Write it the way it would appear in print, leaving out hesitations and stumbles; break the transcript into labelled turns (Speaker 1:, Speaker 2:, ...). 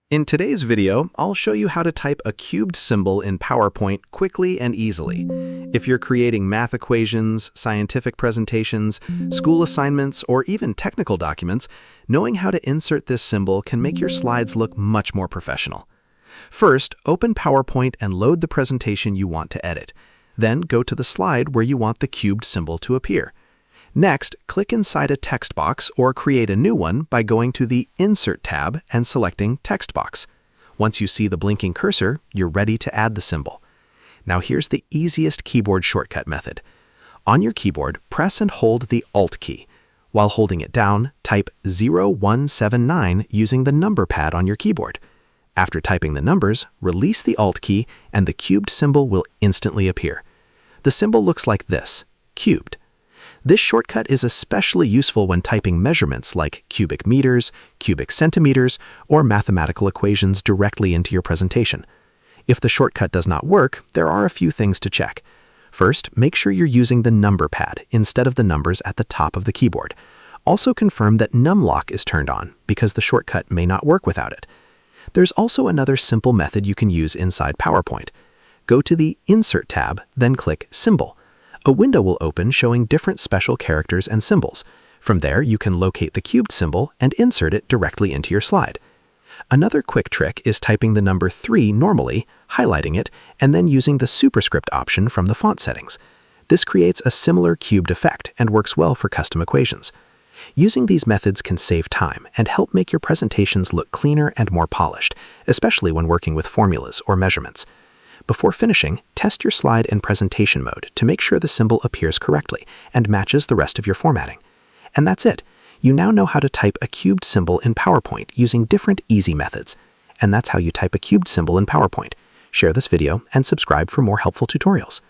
Speaker 1: In today's video, I'll show you how to type a cubed symbol in PowerPoint quickly and easily. If you're creating math equations, scientific presentations, school assignments, or even technical documents, knowing how to insert this symbol can make your slides look much more professional. First, open PowerPoint and load the presentation you want to edit. Then go to the slide where you want the cubed symbol to appear. Next, click inside a text box or create a new one by going to the Insert tab and selecting Text Box. Once you see the blinking cursor, you're ready to add the symbol. Now here's the easiest keyboard shortcut method. On your keyboard, press and hold the Alt key. While holding it down, type 0179 using the number pad on your keyboard. After typing the numbers, release the Alt key and the cubed symbol will instantly appear. The symbol looks like this, cubed. This shortcut is especially useful when typing measurements like cubic meters, cubic centimeters, or mathematical equations directly into your presentation. If the shortcut does not work, there are a few things to check. First, make sure you're using the number pad instead of the numbers at the top of the keyboard. Also confirm that numlock is turned on because the shortcut may not work without it. There's also another simple method you can use inside PowerPoint. Go to the Insert tab, then click Symbol. A window will open showing different special characters and symbols. From there, you can locate the cubed symbol and insert it directly into your slide. Another quick trick is typing the number 3 normally, highlighting it, and then using the Superscript option from the font settings. This creates a similar cubed effect and works well for custom equations. Using these methods can save time and help make your presentations look cleaner and more polished, especially when working with formulas or measurements. Before finishing, test your slide in presentation mode to make sure the symbol appears correctly and matches the rest of your formatting. And that's it. You now know how to type a cubed symbol in PowerPoint using different easy methods. And that's how you type a cubed symbol in PowerPoint. Share this video and subscribe for more helpful tutorials.